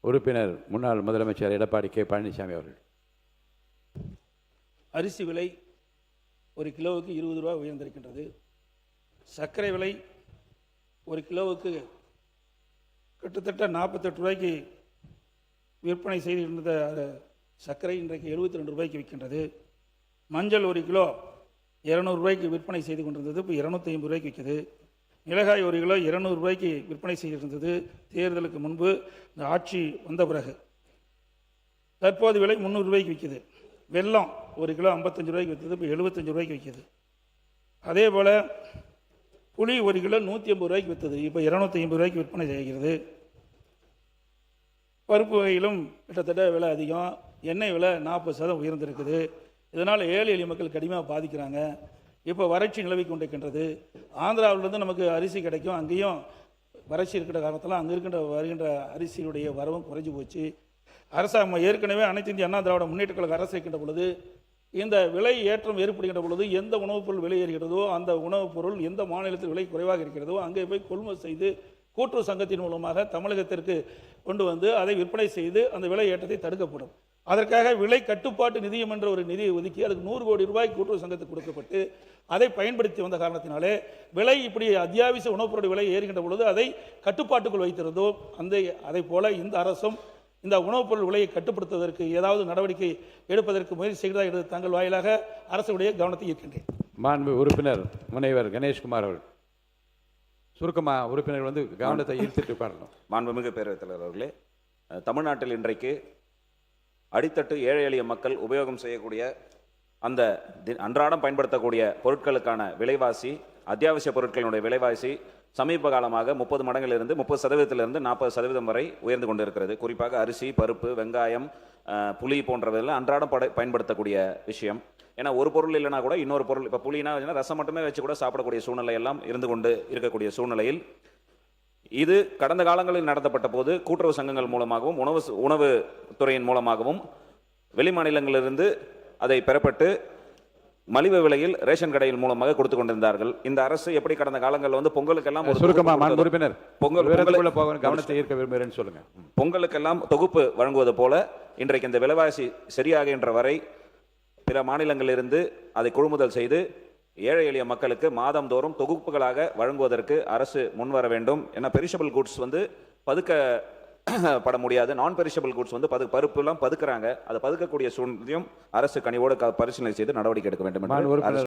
உறுப்பினர் முன்னாள் முதலமைச்சர் எடப்பாடி கே பழனிசாமி அவர்கள். அரிசி விலை ஒரு கிலோவுக்கு 20 ரூபாய் உயர்ந்திருக்கின்றது. சர்க்கரை விலை ஒரு கிலோவுக்கு கிட்டத்தட்ட 48 ரூபாய்க்கு விற்பனை செய்திருந்த சர்க்கரை இன்றைக்கு 72 ரூபாய்க்கு விற்கின்றது. மஞ்சள் ஒரு கிலோ 200 ரூபாய்க்கு விற்பனை செய்து கொண்டிருந்தது, இப்போ 250 ரூபாய்க்கு விற்கிது. மிளகாய் ஒரு கிலோ 200 ரூபாய்க்கு விற்பனை செய்திருந்தது தேர்தலுக்கு முன்பு. இந்த ஆட்சி வந்த பிறகு தற்போது விலை 300 ரூபாய்க்கு விற்கிது. வெல்லம் ஒரு கிலோ 55 ரூபாய்க்கு விற்றது, இப்போ 75 ரூபாய்க்கு விற்கிது. அதே போல் புளி ஒரு கிலோ 150 ரூபாய்க்கு விற்றது, இப்போ 250 ரூபாய்க்கு விற்பனை செய்கிறது. பருப்பு வகையிலும் கிட்டத்தட்ட விலை அதிகம். எண்ணெய் விலை 40% உயர்ந்திருக்குது. இதனால் ஏழை எளிய மக்கள் கடுமையாக பாதிக்கிறாங்க. இப்போ வறட்சி நிலவி கொண்டிருக்கின்றது. ஆந்திராவிலிருந்து நமக்கு அரிசி கிடைக்கும், அங்கேயும் வறட்சி இருக்கிற காரணத்தில் அங்கே வருகின்ற அரிசியுடைய வரவும் குறைஞ்சி போச்சு. அரசாங்கம் ஏற்கனவே அனைத்து இந்திய அண்ணா திராவிட முன்னேற்ற கழக அரசு இருக்கின்ற பொழுது இந்த விலை ஏற்றம் ஏற்படுகின்ற பொழுது எந்த உணவுப் பொருள் விலை ஏறுகிறதோ அந்த உணவுப் பொருள் எந்த மாநிலத்தில் விலை குறைவாக இருக்கிறதோ அங்கே போய் கொள்முதல் செய்து கூட்டுறவு சங்கத்தின் மூலமாக தமிழகத்திற்கு கொண்டு வந்து அதை விற்பனை செய்து அந்த விலை ஏற்றத்தை தடுக்கப்படும். அதற்காக விலை கட்டுப்பாட்டு நிதியம் என்ற ஒரு நிதியை ஒதுக்கி அதுக்கு 100 கோடி ரூபாய் கூட்டுறவு சங்கத்துக்கு கொடுக்கப்பட்டு அதை பயன்படுத்தி வந்த காரணத்தினாலே விலை இப்படி அத்தியாவசிய உணவுப் பொருள் விலை ஏறுகின்ற பொழுது அதை கட்டுப்பாட்டுக்குள் வைத்திருந்தோம். அதை போல இந்த அரசும் இந்த உணவுப் பொருள் விலையை கட்டுப்படுத்துவதற்கு ஏதாவது நடவடிக்கை எடுப்பதற்கு முயற்சி செய்கிறதா என்று தங்கள் வாயிலாக அரசுடைய கவனத்தை ஈர்க்கின்றேன். மாண்பு உறுப்பினர் முனைவர் கணேஷ்குமார் அவர்கள் சுருக்கமாக உறுப்பினர்கள் கவனத்தை ஈர்த்துட்டு பாடணும். மாண்புமிகு பேரவைத் தலைவர் அவர்களே, தமிழ்நாட்டில் இன்றைக்கு அடித்தட்டு ஏழை எளிய மக்கள் உபயோகம் செய்யக்கூடிய அந்த அன்றாடம் பயன்படுத்தக்கூடிய பொருட்களுக்கான விலைவாசி, அத்தியாவசிய பொருட்களினுடைய விலைவாசி சமீப காலமாக 30 மடங்கிலிருந்து 30% 40% வரை உயர்ந்து கொண்டிருக்கிறது. குறிப்பாக அரிசி, பருப்பு, வெங்காயம், புளி போன்றவெல்லாம் அன்றாடம் பயன்படுத்தக்கூடிய விஷயம். ஏன்னா ஒரு பொருள் இல்லைனா கூட இன்னொரு பொருள், இப்போ புளினா ரசம் மட்டுமே வச்சு கூட சாப்பிடக்கூடிய சூழ்நிலை எல்லாம் இருந்து கொண்டு இருக்கக்கூடிய சூழ்நிலையில் இது கடந்த காலங்களில் நடத்தப்பட்ட போது கூட்டுறவு சங்கங்கள் மூலமாகவும் உணவு துறையின் மூலமாகவும் வெளி மாநிலங்களிலிருந்து அதை பெறப்பட்டு மலிவு விலையில் ரேஷன் கடையில் மூலமாக கொடுத்து கொண்டிருந்தார்கள். இந்த அரசு எப்படி கடந்த காலங்களில் பொங்கலுக்கெல்லாம் கவனத்தை ஈர்க்க விரும்புகிறேன்னு சொல்லுங்க. பொங்கலுக்கெல்லாம் தொகுப்பு வழங்குவது போல இன்றைக்கு இந்த விலைவாசி சரியாகின்ற வரை பிற மாநிலங்களிலிருந்து அதை கொள்முதல் செய்து ஏழை எளிய மக்களுக்கு மாதந்தோறும் தொகுப்புகளாக வழங்குவதற்கு அரசு முன்வர வேண்டும். ஏன்னா பெரிஷபிள் குட்ஸ் பட முடியாது. நான் பெரிஷபிள் குட்ஸ் பருப்பு எல்லாம் பதுக்குறாங்க. அதை பதுக்கக்கூடிய சூழ்நிலையும் அரசு கனிவோடு பரிசீலனை செய்து நடவடிக்கை எடுக்க வேண்டும் என்று